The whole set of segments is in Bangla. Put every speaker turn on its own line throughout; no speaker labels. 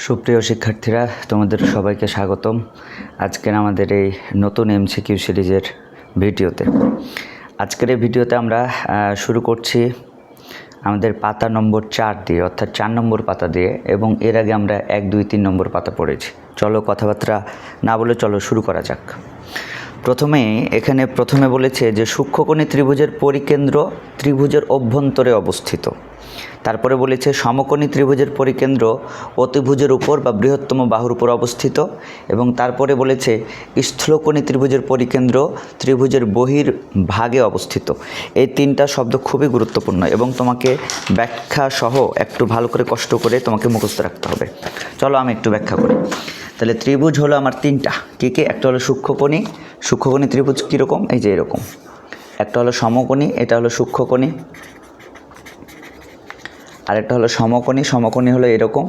সুপ্রিয় শিক্ষার্থীরা, তোমাদের সবাইকে স্বাগতম আজকের আমাদের এই নতুন এমসিকিউ সিরিজের ভিডিওতে। আজকের এই ভিডিওতে আমরা শুরু করছি আমাদের পাতা নম্বর 4 দিয়ে, অর্থাৎ 4 নম্বর পাতা দিয়ে, এবং এর আগে আমরা 1, 2, 3 নম্বর পাতা পড়েছি। চলো কথাবার্তা না বলে চলো শুরু করা যাক। প্রথমে বলেছে যে সূক্ষ্মকোণী ত্রিভুজের পরিকেন্দ্র ত্রিভুজের অভ্যন্তরে অবস্থিত। তারপরে বলেছে সমকোণী ত্রিভুজের পরিকেন্দ্র অতিভুজের উপর বা বৃহত্তম বাহুর উপর অবস্থিত, এবং তারপরে বলেছে স্থূলকোণী ত্রিভুজের পরিকেন্দ্র ত্রিভুজের বহির ভাগে অবস্থিত। এই তিনটা শব্দ খুবই গুরুত্বপূর্ণ এবং তোমাকে ব্যাখ্যা সহ একটু ভালো করে কষ্ট করে তোমাকে মুখস্থ রাখতে হবে। চলো আমি একটু ব্যাখ্যা করি। তাহলে ত্রিভুজ হলো আমার তিনটা, কী কী? একটা হলো সূক্ষ্মকোণী ত্রিভুজ কীরকম? এই যে এরকম। একটা হলো সমকোণী, এটা হলো সূক্ষ্মকোণী। আরেকটা হলো সমকোণী হলো এরকম।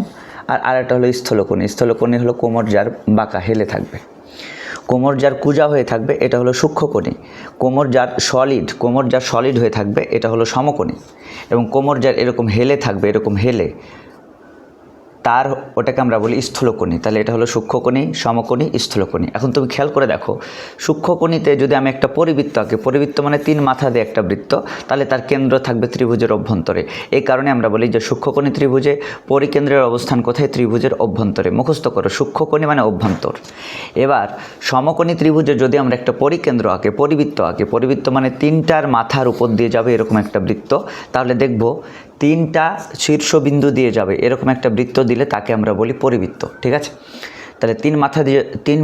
আর আরেকটা হলো স্থূলকোণী হলো কোমর যার বাঁকা হেলে থাকবে, কোমর যার কুঁজা হয়ে থাকবে, এটা হলো সূক্ষ্মকোণী। কোমর যার সলিড হয়ে থাকবে, এটা হলো সমকোণী। এবং কোমর যার এরকম হেলে থাকবে, এরকম হেলে, ওটাকে আমরা বলি স্থূলকোণী। তাহলে এটা হলো সূক্ষ্মকোণী, সমকোণী, স্থূলকোণী। এখন তুমি খেয়াল করে দেখো, সূক্ষ্মকোণীতে যদি আমি একটা পরিবৃত্ত আঁকি, পরিবৃত্ত মানে 3 মাথা দিয়ে একটা বৃত্ত, তাহলে তার কেন্দ্র থাকবে ত্রিভুজের অভ্যন্তরে। এই কারণে আমরা বলি যে সূক্ষ্মকোণী ত্রিভুজে পরিকেন্দ্রের অবস্থান কোথায়? ত্রিভুজের অভ্যন্তরে। মুখস্থ করো, সূক্ষ্মকোণী মানে অভ্যন্তর। এবার সমকোণী ত্রিভুজে যদি আমরা একটা পরিবৃত্ত মানে 3টার মাথার উপর দিয়ে যাবে এরকম একটা বৃত্ত, তাহলে দেখব 3টা শীর্ষবিন্দু দিয়ে যাবে এরকম একটা বৃত্ত দিলে তাকে আমরা বলি পরিবৃত্ত। ঠিক আছে? তাহলে 3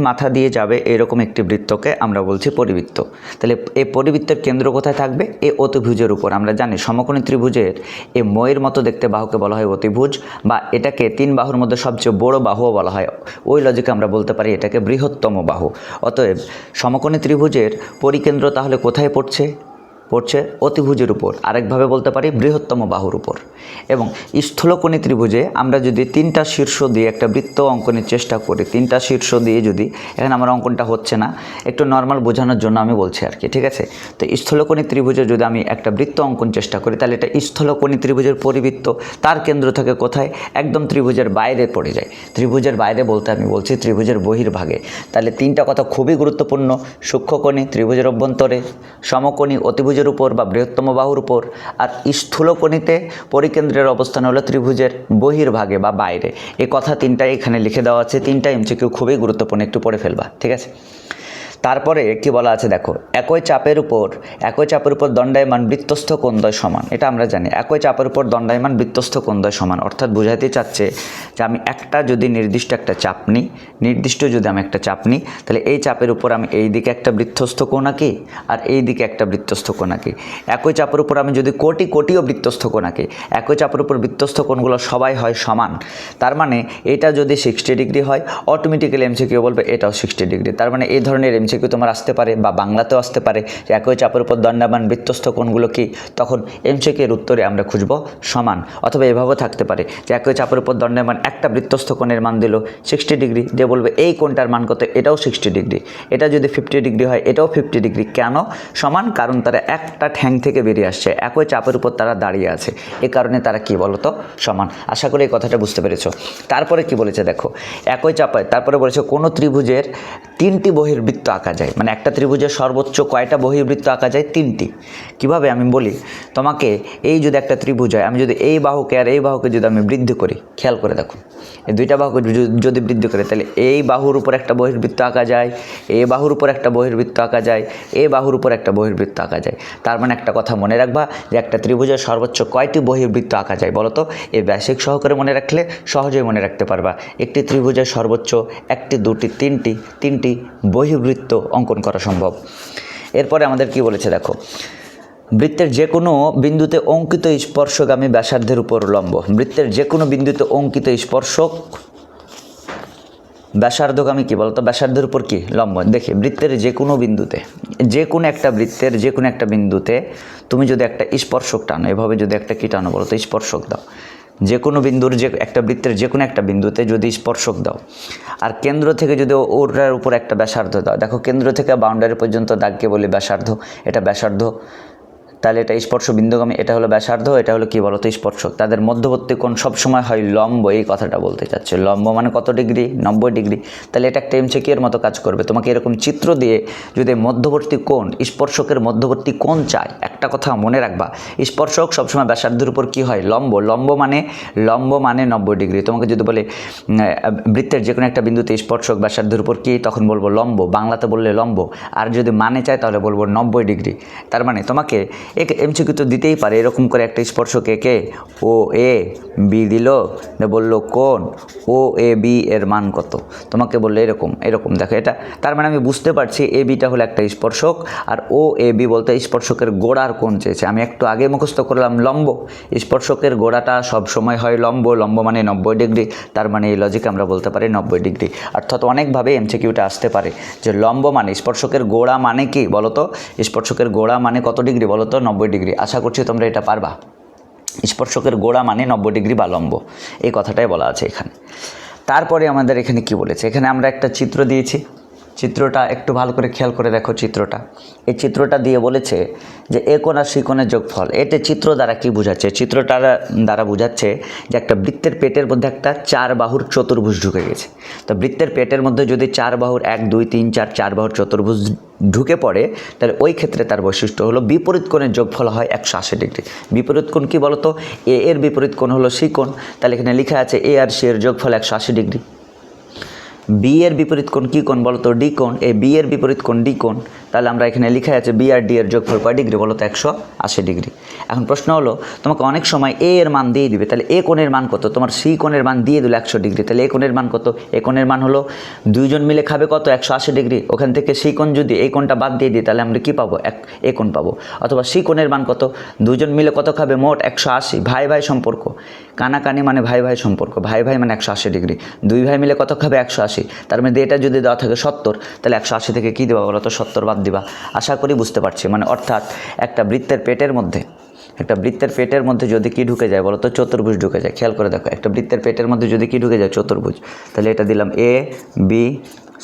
মাথা দিয়ে যাবে এরকম একটি বৃত্তকে আমরা বলছি পরিবৃত্ত। তাহলে এই পরিবৃত্তের কেন্দ্র কোথায় থাকবে? এই অতিভুজের উপর। আমরা জানি সমকোণী ত্রিভুজের এই ময়ের মতো দেখতে বাহুকে বলা হয় অতিভুজ, বা এটাকে 3 বাহুর মধ্যে সবচেয়ে বড় বাহুও বলা হয়। ওই লজিকে আমরা বলতে পারি এটাকে বৃহত্তম বাহু। অতএব সমকোণী ত্রিভুজের পরিকেন্দ্র তাহলে কোথায় পড়ছে অতিভুজের উপর। আরেকভাবে বলতে পারি বৃহত্তম বাহুর উপর। এবং স্থূলকোণী ত্রিভুজে আমরা যদি 3টা শীর্ষ দিয়ে একটা বৃত্ত অঙ্কনের চেষ্টা করি, 3টা শীর্ষ দিয়ে যদি, এখানে আমার অঙ্কনটা হচ্ছে না, একটু নর্মাল বোঝানোর জন্য আমি বলছি আর কি। ঠিক আছে? তো স্থূলকোণী ত্রিভুজে যদি আমি একটা বৃত্ত অঙ্কন চেষ্টা করি, তাহলে এটা স্থূলকোণী ত্রিভুজের পরিবৃত্ত। তার কেন্দ্র থেকে কোথায়? একদম ত্রিভুজের বাইরে পড়ে যায়। ত্রিভুজের বাইরে বলতে আমি বলছি ত্রিভুজের বহির্ভাগে। তাহলে 3টা কথা খুবই গুরুত্বপূর্ণ। সূক্ষ্মকোণী ত্রিভুজের অভ্যন্তরে, সমকোণী অতিভুজের উপর বা বৃহত্তম বাহুর উপর, আর স্থূলকোণীতে পরিকেন্দ্রের অবস্থান হলো ত্রিভুজের বহির্ভাগে বা বাইরে। এই কথা 3টাই এখানে লিখে দেওয়া আছে। 3টা এমসিকিউ খুবই গুরুত্বপূর্ণ, একটু পড়ে ফেলবা। ঠিক আছে? তারপরে কি বলা আছে দেখো, একই চাপের উপর দণ্ডায়মান বৃত্তস্থ কোণদ্বয় সমান। এটা আমরা জানি, একই চাপের উপর দণ্ডায়মান বৃত্তস্থ কোণদ্বয় সমান। অর্থাৎ বোঝাতে চাচ্ছে যে আমি নির্দিষ্ট একটা চাপ নিই, তাহলে এই চাপের উপর আমি এই দিকে একটা বৃত্তস্থ কোণ আঁকি আর এই দিকে একটা বৃত্তস্থ কোণ আঁকি। একই চাপের উপর আমি যদি কোটিও বৃত্তস্থ কোণ আঁকি, একই চাপের উপর বৃত্তস্থ কোণগুলো সবাই হয় সমান। তার মানে এটা যদি 60 ডিগ্রি হয়, অটোমেটিক্যালি এমসিকিউ বলবে এটাও 60 ডিগ্রি। তার মানে এই ধরনের এমসিকিউ তোমার আসতে পারে, বা বাংলাতেও আসতে পারে যে একই চাপের উপর দণ্ডায়মান বৃত্তস্থ কোণগুলো কি, তখন এমসিকিউর উত্তরে আমরা খুঁজব সমান। অথবা এভাবেও থাকতে পারে যে একই চাপের উপর দণ্ডায়মান একটা বৃত্তস্থ কোণের মান দিল 60 ডিগ্রি, দিয়ে বলবে এই কোণটার মান কত, এটাও 60 ডিগ্রি। এটা যদি 50 ডিগ্রি হয়, এটাও 50 ডিগ্রি। কেন সমান? কারণ তারা একটা ঠ্যাং থেকে বেরিয়ে আসছে, একই চাপের উপর তারা দাঁড়িয়ে আছে, এ কারণে তারা কি বলতো সমান। আশা করি এই কথাটা বুঝতে পেরেছো। তারপরে কি বলেছে দেখো, একই চাপে তারপরে বলেছে কোনো ত্রিভুজের 3টি বহির্বৃত্ত আঁকা যায়। মানে একটা ত্রিভুজের সর্বোচ্চ কয়টা বহির্বৃত্ত আঁকা যায়? 3টি। কিভাবে আমি বলি তোমাকে, এই যদি একটা ত্রিভুজ হয়, আমি যদি এই বাহুকে আর এই বাহুকে যদি আমি বৃদ্ধি করি, খেয়াল করে দেখো, এই 2টা বাহুকে যদি বৃদ্ধি করি, তাহলে এই বাহুর উপর একটা বহির্বৃত্ত আঁকা যায়, এই বাহুর উপর একটা বহির্বৃত্ত আঁকা যায়, এই বাহুর উপর একটা বহির্বৃত্ত আঁকা যায়। তার মানে একটা কথা মনে রাখবা যে একটা ত্রিভুজের সর্বোচ্চ কয়টি বহির্বৃত্ত আঁকা যায় বলো তো? এই বেসিক সহকারে মনে রাখলে সহজেই মনে রাখতে পারবা। একটি ত্রিভুজের সর্বোচ্চ 1টি, 2টি, 3টি বহির্বৃত্ত অঙ্কন করা সম্ভব। এরপরে আমাদের কি বলেছে দেখো, বৃত্তের যে কোনো বিন্দুতে অঙ্কিত স্পর্শগামী ব্যাসার্ধের উপর লম্ব। বৃত্তের যে কোনো বিন্দুতে অঙ্কিত স্পর্শক ব্যাসার্ধগামী কি বলতো? ব্যাসার্ধের উপর কি লম্ব। দেখি, বৃত্তের যে কোনো বিন্দুতে, বৃত্তের যে কোনো একটা বিন্দুতে তুমি যদি একটা স্পর্শক টানো, এভাবে যদি একটা কি টানো বলো তো, স্পর্শক দাও। যে কোনো বিন্দুর একটা বৃত্তের যে কোনো একটা বিন্দুতে যদি স্পর্শক দাও, আর কেন্দ্র থেকে যদি ওটার উপর একটা ব্যাসার্ধ দাও, দেখো কেন্দ্র থেকে বাউন্ডারি পর্যন্ত দাগকে বলি ব্যাসার্ধ, এটা ব্যাসার্ধ। তাহলে এটা স্পর্শ বিন্দুগামী, এটা হলো ব্যাসার্ধ, এটা হলো কি বলতো স্পর্শক। তাদের মধ্যবর্তী কোণ সবসময় হয় লম্ব, এই কথাটা বলতে চাচ্ছে। লম্ব মানে কত ডিগ্রি? 90 ডিগ্রি। তাহলে এটা একটা এমসিকিউ এর মতো কাজ করবে। তোমাকে এরকম চিত্র দিয়ে যদি মধ্যবর্তী কোণ, স্পর্শকের মধ্যবর্তী কোণ চায়, একটা কথা মনে রাখবা, স্পর্শক সবসময় ব্যাসার্ধের উপর কি হয়? লম্ব। লম্ব মানে 90 ডিগ্রি। তোমাকে যদি বলে বৃত্তের যে কোনো একটা বিন্দুতে স্পর্শক ব্যাসার্ধের উপর কি, তখন বলবো লম্ব, বাংলাতে বললে লম্ব। আর যদি মানে চায় তাহলে বলবো 90 ডিগ্রি। তার মানে তোমাকে এমসিকিউ তো দিতেই পারে, এরকম করে একটা স্পর্শক একে ও এ বি দিল, বললো কোণ ও এ বি এর মান কত, তোমাকে বললে এরকম দেখো এটা। তার মানে আমি বুঝতে পারছি এ বিটা হলো একটা স্পর্শক, আর ও এ বি বলতে স্পর্শকের গোড়ার কোণ চেয়েছে। আমি একটু আগে মুখস্থ করলাম লম্ব, স্পর্শকের গোড়াটা সব সময় হয় লম্ব, লম্ব মানে 90 ডিগ্রি। তার মানে এই লজিকে আমরা বলতে পারি 90 ডিগ্রি। অর্থাৎ অনেকভাবে এমসিকিউটা আসতে পারে যে লম্ব মানে স্পর্শকের গোড়া মানে কি বলতো, স্পর্শকের গোড়া মানে কত ডিগ্রি বলতো? 90 ডিগ্রি। আশা করছি তোমরা এটা পারবা। স্পর্শকের গোড়া মানে 90 ডিগ্রি বা লম্ব, এই কথাটাই বলা আছে এখানে। তারপরে আমাদের এখানে কি বলেছে, এখানে আমরা একটা চিত্র দিয়েছি, চিত্রটা একটু ভালো করে খেয়াল করে দেখো চিত্রটা। এই চিত্রটা দিয়ে বলেছে যে এ কোণ আর সি কোণের যোগফল। এটা চিত্র দ্বারা কি বোঝাচ্ছে? চিত্রটা দ্বারা বোঝাচ্ছে যে একটা বৃত্তের পেটের মধ্যে একটা 4 বাহুর চতুর্ভুজ ঢুকে গেছে। তো বৃত্তের পেটের মধ্যে যদি 4 বাহুর 1 2 3 4 বাহুর চতুর্ভুজ ঢুকে পড়ে, তাহলে ওই ক্ষেত্রে তার বৈশিষ্ট্য হলো বিপরীত কোণের যোগফল হয় 180 ডিগ্রি। বিপরীত কোণ কি বলতো? এ এর বিপরীত কোণ হলো সি কোণ। তাহলে এখানে লেখা আছে এ আর সি এর যোগফল 180 ডিগ্রি। বি এর বিপরীত কোণ কি কোণ বলতো? ডি কোণ। এ বি এর বিপরীত কোণ ডি কোণ। তাহলে আমরা এখানে লিখে আছে বি আর ডি এর যোগফল কয় ডিগ্রি বলতো? 180 ডিগ্রি। এখন প্রশ্ন হলো তোমাকে অনেক সময় এ এর মান দিয়ে দিবে, তাহলে এ কোণের মান কত? তোমার সি কোণের মান দিয়ে দিল 100 ডিগ্রি, তাহলে এ কোণের মান কত? এ কোণের মান হলো দুইজন মিলে খাবে কত? 180 ডিগ্রি। ওখান থেকে সি কোণ যদি এই কোণটা বাদ দিয়ে দিই তাহলে আমরা কি পাবো? এ কোণ পাবো। অথবা সি কোণের মান কত? দুজন মিলে কত খাবে? মোট 180। ভাই ভাই সম্পর্ক, কানাকানি মানে ভাই ভাই সম্পর্ক, ভাই ভাই মানে 180 ডিগ্রি। দুই ভাই মিলে কত খাবে? 180। তার মধ্যে এটা যদি দেওয়া থাকে 70, তাহলে 180 থেকে কী দেওয়া বলো তো? 70 বাদ দিবা। আশা করি বুঝতে পারছি। মানে অর্থাৎ একটা বৃত্তের পেটের মধ্যে যদি কি ঢুকে যায় বলো তো? চতুর্ভুজ ঢুকে যায়। খেয়াল করে দেখো, একটা বৃত্তের পেটের মধ্যে যদি কি ঢুকে যায়? চতুর্ভুজ। তাহলে এটা দিলাম A B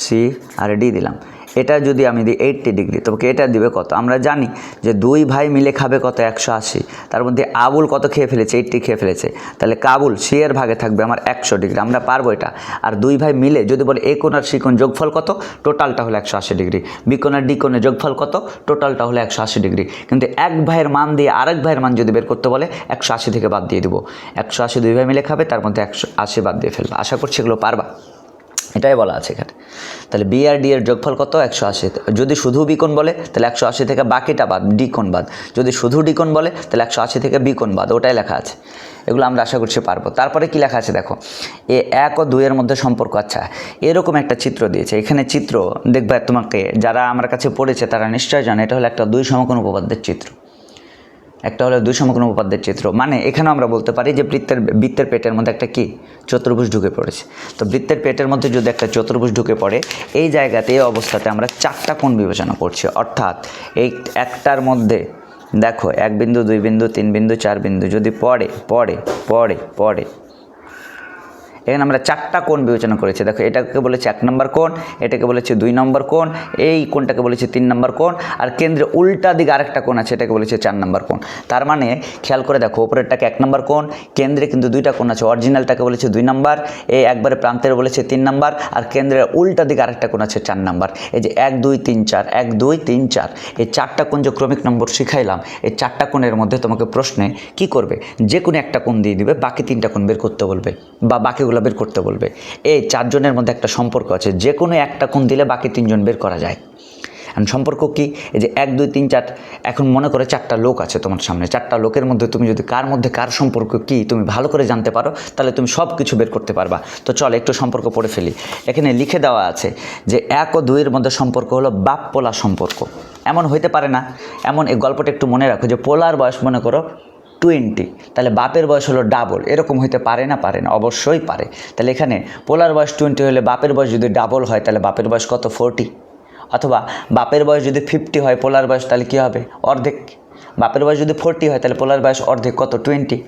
C R D দিলাম। এটা যদি আমি দিই 80 ডিগ্রি, তোমাকে এটা দিবে কত? আমরা জানি যে দুই ভাই মিলে খাবে কত? 180। তার মধ্যে আবুল কত খেয়ে ফেলেছে? 80 খেয়ে ফেলেছে। তাহলে কাবুল সি এর ভাগে থাকবে আমার 100 ডিগ্রি। আমরা পারবো এটা। আর দুই ভাই মিলে যদি বলে এ কোণ আর সি কোণ যোগফল কত? টোটালটা হলো 180 ডিগ্রি। বি কোণ আর ডি কোণের যোগফল কত? টোটালটা হলো 180 ডিগ্রি। কিন্তু এক ভাইয়ের মান দিয়ে আরেক ভাইয়ের মান যদি বের করতে বলে 180 থেকে বাদ দিয়ে দিব। 180 দুই ভাই মিলে খাবে, তার মধ্যে 180 বাদ দিয়ে ফেলবে। আশা করছি এগুলো পারবা। এটাই বলা আছে এখানে। তাহলে বি আর ডি এর যোগফল কত? 180। যদি শুধু বি কোণ বলে তাহলে 180 থেকে বাকিটা বাদ, ডি কোণ বাদ। যদি শুধু ডি কোণ বলে তাহলে 180 থেকে বি কোণ বাদ। ওটাই লেখা আছে। এগুলো আমরা আশা করছি পারবো। তারপরে কি লেখা আছে দেখো, এ 1 ও 2 এর মধ্যে সম্পর্ক। আচ্ছা, এরকম একটা চিত্র দিয়েছে। এখানে চিত্র দেখবে, তোমাকে যারা আমার কাছে পড়েছে তারা নিশ্চয় জানে এটা হলো একটা 2 সমকোণ উপপাদ্যের চিত্র। একটা হলো 2 সমকোণ উপপাদ্যের চিত্র। মানে এখানে আমরা বলতে পারি যে বৃত্তের পেটের মধ্যে একটা কি চতুর্ভুজ ঢুকে পড়েছে। তো বৃত্তের পেটের মধ্যে যদি একটা চতুর্ভুজ ঢুকে পড়ে, এই জায়গাতে এই অবস্থাতে আমরা 4টা কোণ বিবেচনা করছি। অর্থাৎ এই একটার মধ্যে দেখো 1 বিন্দু 2 বিন্দু 3 বিন্দু 4 বিন্দু যদি পড়ে এখানে আমরা 4টা কোণ বিবেচনা করেছি। দেখো, এটাকে বলেছে 1 নম্বর কোণ, এটাকে বলেছে 2 নম্বর কোণ, এই কোণটাকে বলেছে 3 নম্বর কোণ, আর কেন্দ্রে উল্টা দিকে আরেকটা কোণ আছে, এটাকে বলেছে 4 নম্বর কোণ। তার মানে খেয়াল করে দেখো, উপরেরটাকে 1 নম্বর কোণ, কেন্দ্রে কিন্তু 2টা কোণ আছে। অরিজিনালটাকে বলেছে 2 নম্বর, এই একবারে প্রান্তের বলেছে 3 নম্বর, আর কেন্দ্রের উল্টা দিকে আরেকটা কোণ আছে 4 নম্বর। এই যে 1 2 3 4, 1 2 3 4, এই 4টা কোণ যে ক্রমিক নম্বর শিখাইলাম, এই 4টা কোণের মধ্যে তোমাকে প্রশ্নে কি করবে? যে কোনো একটা কোণ দিয়ে দিবে, বাকি 3টা কোণ বের করতে বলবে বা বাকিগুলো বের করতে বলবে। এই 4 জনের মধ্যে একটা সম্পর্ক আছে, যে কোনো একটা কোণ দিলে বাকি 3 জন বের করা যায়। এখন সম্পর্ক কি? এই যে 1 2 3 4, এখন মনে করে 4টা লোক আছে তোমার সামনে। 4টা লোকের মধ্যে তুমি যদি কার মধ্যে কার সম্পর্ক কি তুমি ভালো করে জানতে পারো, তাহলে তুমি সব কিছু বের করতে পারবা। তো চল একটু সম্পর্ক পড়ে ফেলি। এখানে লিখে দেওয়া আছে যে 1 ও 2 এর মধ্যে সম্পর্ক হলো বাপ পোলা সম্পর্ক। এমন হইতে পারে না, এমন এই গল্পটা একটু মনে রাখো যে পোলার বয়স মনে করো 20, তাহলে বাপের বয়স হলো ডাবল। এরকম হইতে পারে না? পারে না, অবশ্যই পারে। তাহলে এখানে পোলার বয়স 20 হলে বাপের বয়স যদি ডাবল হয় তাহলে বাপের বয়স কত? 40। অথবা বাপের বয়স যদি 50 হয় পোলার বয়স, তাহলে কী হবে? অর্ধেক। বাপের বয়স যদি 40 হয় তাহলে পোলার বয়স অর্ধেক কত 20।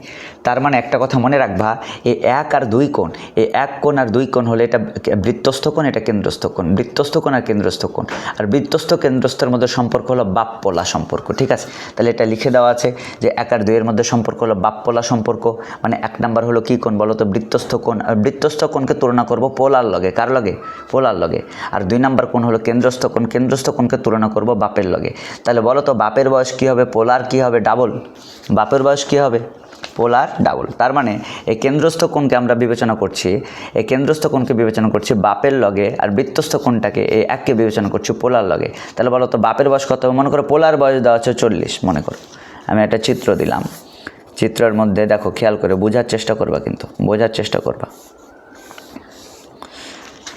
তার মানে একটা কথা মনে রাখবা, এই 1 আর 2 কোণ, এই 1 কোণ আর 2 কোণ হলে এটা বৃত্তস্থ কোণ, এটা কেন্দ্রস্থ কোণ, বৃত্তস্থ কোণ আর কেন্দ্রস্থ কোণ। আর বৃত্তস্থ কেন্দ্রস্থের মধ্যে সম্পর্ক হলো বাপ পোলা সম্পর্ক, ঠিক আছে। তাহলে এটা লিখে দেওয়া আছে যে 1 আর 2 এর মধ্যে সম্পর্ক হলো বাপ পোলা সম্পর্ক। মানে 1 নাম্বার হলো কী কোণ বলো তো, বৃত্তস্থ কোণ। আর বৃত্তস্থ কোণকে তুলনা করব পোলার লগে, কার লগে, পোলার লগে। আর 2 নাম্বার কোণ হলো কেন্দ্রস্থ কোণ, কেন্দ্রস্থ কোণকে তুলনা করব বাপের লগে। তাহলে বলো তো বাপের বয়স কী হবে, পোলার কী হবে, ডাবল। বাপের বয়স কী হবে, পোলার ডাবল। তার মানে এই কেন্দ্রস্থ কোণকে আমরা বিবেচনা করছি, এই কেন্দ্রস্থ কোণকে বিবেচনা করছি বাপের লগে, আর বৃত্তস্থ কোণটাকে এই 1কে বিবেচনা করছি পোলার লগে। তাহলে বলো তো বাপের বয়স কত, মনে করো পোলার বয়স দেওয়া হচ্ছে 40, মনে করো আমি একটা চিত্র দিলাম। চিত্রের মধ্যে দেখো, খেয়াল করে বোঝার চেষ্টা করবা, কিন্তু বোঝার চেষ্টা করবা।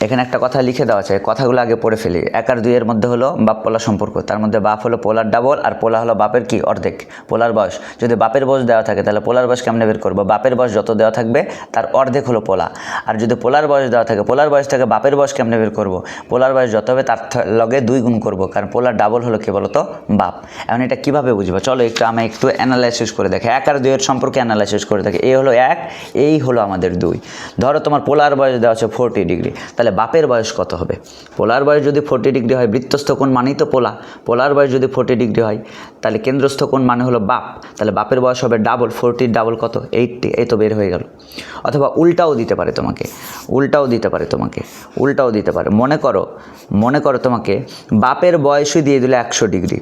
এখানে একটা কথা লিখে দেওয়া আছে, কথাগুলো আগে পড়ে ফেলি। 1 আর 2 এর মধ্যে হলো বাপ পোলা সম্পর্ক, তার মধ্যে বাপ হলো পোলার ডাবল, আর পোলা হলো বাপের কি অর্ধেক, পোলার বয়স। যদি বাপের বয়স দেওয়া থাকে তাহলে পোলার বয়স কেমনে বের করবো, বাপের বয়স যত দেওয়া থাকবে তার অর্ধেক হলো পোলা। আর যদি পোলার বয়স দেওয়া থাকে, পোলার বয়স থেকে বাপের বয়স কেমনে বের করবো, পোলার বয়স যত হবে তার লগে 2 গুণ করবো, কারণ পোলার ডাবল হলো কি বলো তো, বাপ। এখন এটা কীভাবে বুঝবো, চলো আমি একটু অ্যানালাইসিস করে দেখি। 1 আর 2 এর সম্পর্কে অ্যানালাইসিস করে দেখি। এই হলো 1, এই হলো আমাদের 2। ধরো তোমার পোলার বয়স দেওয়া আছে 40 ডিগ্রি, তাহলে বাপের বয়স কত হবে, পোলার বয়স যদি 40 ডিগ্রি হয়, বৃত্তস্থ কোণ মানেই তো পোলা, পোলার বয়স যদি 40 ডিগ্রি হয় তাহলে কেন্দ্রস্থ কোণ মানে হলো বাপ, তাহলে বাপের বয়স হবে ডাবল, 40 ডাবল কত 80, এই তো বের হয়ে গেল। অথবা উল্টাও দিতে পারে তোমাকে, উল্টাও দিতে পারে তোমাকে, উল্টাও দিতে পারে। মনে করো তোমাকে বাপের বয়সই দিয়ে দিলে 100 ডিগ্রি,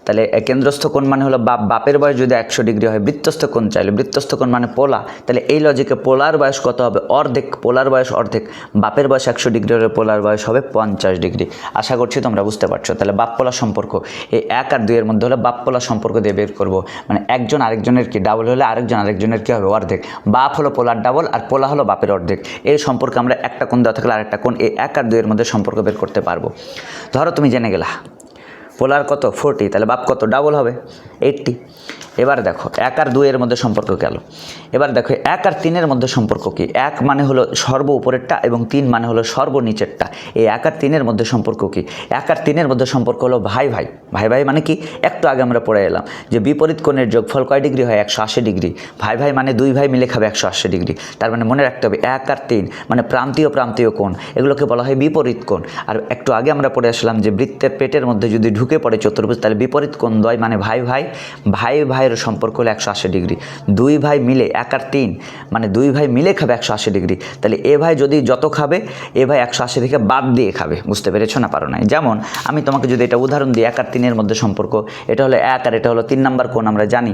তাহলে কেন্দ্রস্থ কোণ মানে হলো বাপ, বাপের বয়স যদি 100 ডিগ্রি হয়, বৃত্তস্থ কোণ চাইলে, বৃত্তস্থ কোণ মানে পোলা, তাহলে এই লজিকে পোলার বয়স কত হবে, অর্ধেক, পোলার বয়স অর্ধেক। বাপের বয়স 100 ডিগ্রি হলে পোলার বয়স হবে 50 ডিগ্রি। আশা করছি তোমরা বুঝতে পারছো। তাহলে বাপ পোলা সম্পর্ক এই 1 আর 2 এর মধ্যে হলে বাপ পোলা সম্পর্ক দিয়ে বের করবো, মানে একজন আরেকজনের কি ডাবল হলে আরেকজন আরেকজনের কী হবে, অর্ধেক। বাপ হলো পোলার ডাবল আর পোলা হলো বাপের অর্ধেক। এই সম্পর্কে আমরা একটা কোণ দেওয়া থাকলে আরেকটা কোণ, এই 1 আর 2 এর মধ্যে সম্পর্ক বের করতে পারবো। ধরো তুমি জেনে গেলা পোলার কত 40, তাহলে বাপ কত ডাবল হবে 80। এবার দেখো 1 আর 2 এর মধ্যে সম্পর্ক গেল। এবার দেখো 1 আর 3 এর মধ্যে সম্পর্ক কি, 1 মানে হলো সর্ব উপরেরটা এবং 3 মানে হলো সর্বনিচেরটা। এই 1 আর 3 এর মধ্যে সম্পর্ক কি, 1 আর 3 এর মধ্যে সম্পর্ক হলো ভাই ভাই। ভাই ভাই মানে কি, একটু আগে আমরা পড়ে এলাম যে বিপরীত কোণের যোগফল কয় ডিগ্রি হয়, 180 ডিগ্রি। ভাই ভাই মানে 2 ভাই মিলে খাবে 180 ডিগ্রি। তার মানে মনে রাখতে হবে 1 আর 3 মানে প্রান্তীয় প্রান্তীয় কোণ, এগুলোকে বলা হয় বিপরীত কোণ। আর একটু আগে আমরা পড়ে আসলাম যে বৃত্তের পেটের মধ্যে যদি ঢুকে পড়ে চতুর্ভুজ, তাহলে বিপরীত কোণ দ্বয় মানে ভাই ভাই, ভাই ভাইয়ের সম্পর্ক হলো 180 ডিগ্রি। 2 ভাই মিলে 1 আর 3 মানে 2 ভাই মিলে খাবে 180 ডিগ্রি। তাহলে এ ভাই যদি যত খাবে, এ ভাই 180 থেকে বাদ দিয়ে খাবে। বুঝতে পেরেছো না, পারো নাই? যেমন আমি তোমাকে যদি এটা উদাহরণ দিই, 1 আর 3 এর মধ্যে সম্পর্ক, এটা হলো 1 আর এটা হলো 3 নাম্বার কোণ, আমরা জানি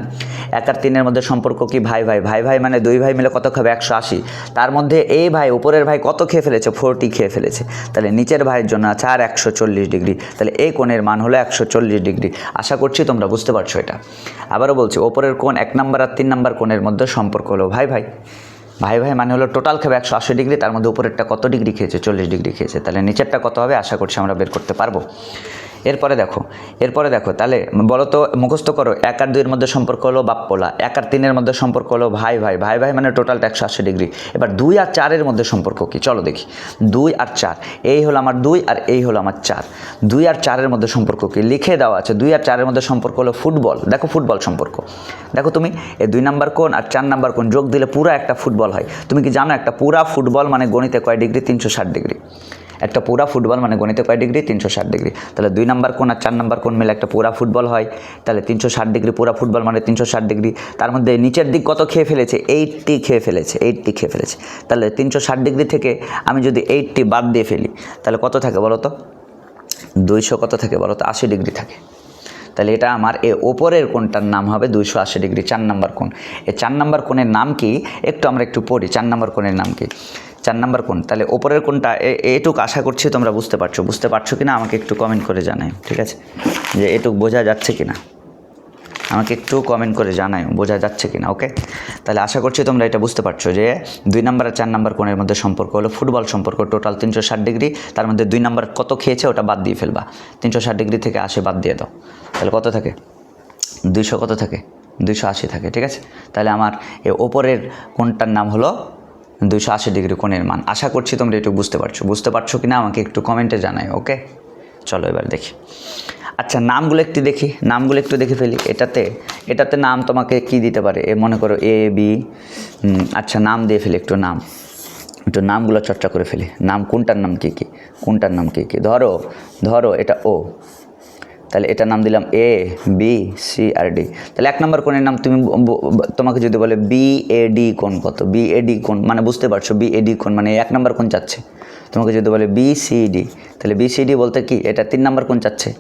1 আর 3 এর মধ্যে সম্পর্ক কি, ভাই ভাই। ভাই ভাই মানে 2 ভাই মিলে কত খাবে, 180। তার মধ্যে এই ভাই উপরের ভাই কত খেয়ে ফেলেছে, 40 খেয়ে ফেলেছে। তাহলে নিচের ভাইয়ের জন্য আছে আর 140 ডিগ্রি। তাহলে এই কোণের মান হলো 140 ডিগ্রি। আশা করছি তোমরা বুঝতে পারছো এটা। আবারও বলছি, ওপরের কোণ 1 নাম্বার আর 3 নাম্বার কোণের মধ্যে সম্পর্ক হলো ভাই ভাই। ভাই ভাই মানে হলো টোটাল খাবে 180 ডিগ্রি, তার মধ্যে উপরেরটা কত ডিগ্রি খেয়েছে, 40 ডিগ্রি খেয়েছে। তাহলে নিচেরটা কত হবে, আশা করছি আমরা বের করতে পারবো। এরপরে দেখো তাহলে বলো তো, মুখস্থ করো। 1 আর 2 এর মধ্যে সম্পর্ক হলো বাপ পোলা, 1 আর 3 এর মধ্যে সম্পর্ক হলো ভাই ভাই। ভাই ভাই মানে টোটালটা 180 ডিগ্রি। এবার 2 আর 4 এর মধ্যে সম্পর্ক কি, চলো দেখি। 2 আর 4, এই হলো আমার 2 আর এই হলো আমার 4। 2 আর 4 এর মধ্যে সম্পর্ক কি, লিখে দেওয়া আছে। 2 আর 4 এর মধ্যে সম্পর্ক হলো ফুটবল। দেখো ফুটবল সম্পর্ক, দেখো তুমি এই 2 নাম্বার কোণ আর 4 নাম্বার কোণ যোগ দিলে পুরো একটা ফুটবল হয়। তুমি কি জানো একটা পুরা ফুটবল মানে গণিতে কয় ডিগ্রি, 360 ডিগ্রি। একটা পুরা ফুটবল মানে গণিতে কয় ডিগ্রি, 360 ডিগ্রি। তাহলে 2 নাম্বার কোণ আর 4 নাম্বার কোণ মিলে একটা পুরা ফুটবল হয়। তাহলে 360 ডিগ্রি, পুরা ফুটবল মানে 360 ডিগ্রি। তার মধ্যে নিচের দিক কত খেয়ে ফেলেছে, 80 খেয়ে ফেলেছে, 80 খেয়ে ফেলেছে। তাহলে 360 ডিগ্রি থেকে আমি যদি 80 বাদ দিয়ে ফেলি, তাহলে কত থাকে বলো তো, 200 কত থাকে বলো তো, 80 ডিগ্রি থাকে। তাহলে এটা আমার এই ওপরের কোণটার নাম হবে 280 ডিগ্রি, 4 নাম্বার কোণ। এই 4 নাম্বার কোণের নাম কি, আমরা একটু পড়ি। 4 নাম্বার কোণের নাম কি, 4 নাম্বার কোণ। তাহলে ওপরের কোণটা এটুক আশা করছি তোমরা বুঝতে পারছো কিনা আমাকে একটু কমেন্ট করে জানাই, ঠিক আছে, যে এটুক বোঝা যাচ্ছে কিনা আমাকে একটু কমেন্ট করে জানাই, বোঝা যাচ্ছে কিনা। ওকে, তাহলে আশা করছি তোমরা এটা বুঝতে পারছো যে 2 নাম্বার আর 4 নাম্বার কোণের মধ্যে সম্পর্ক হলো ফুটবল সম্পর্ক, টোটাল 360 ডিগ্রি। তার মধ্যে 2 নাম্বার কত খেয়েছে ওটা বাদ দিয়ে ফেলবা, 360 ডিগ্রি থেকে 80 বাদ দিয়ে দাও, তাহলে কত থাকে, 200 কত থাকে, 280 থাকে, ঠিক আছে। তাহলে আমার এই ওপরের কোণটার নাম হলো 280 ডিগ্রি কোণের মান। আশা করছি তোমরা একটু বুঝতে পারছো কিনা আমাকে একটু কমেন্টে জানাই। ওকে, চলো এবার দেখি। আচ্ছা নামগুলো একটু দেখি, নামগুলো একটু দেখে ফেলি। এটাতে নাম তোমাকে কি দিতে পারে, মনে করো এ বি। আচ্ছা নাম দিয়ে ফেলি, একটু নামগুলো চর্চা করে ফেলি। নাম কোনটার নাম কী কী, কোনটার নাম কী কী। ধরো এটা ও, তাহলে এটার নাম দিলাম A B C R D. তাহলে 1 নম্বর কোণের নাম তোমাকে যদি বলে বি এ ডি কোণ কত, বি এ ডি কোণ মানে বুঝতে পারছো, বি এ ডি কোণ মানে 1 নম্বর কোণ চাচ্ছে। তোমাকে যদি বলে বি সি ডি, তাহলে বি সি ডি বলতে কি এটা 3 নম্বর কোণ চাচ্ছে।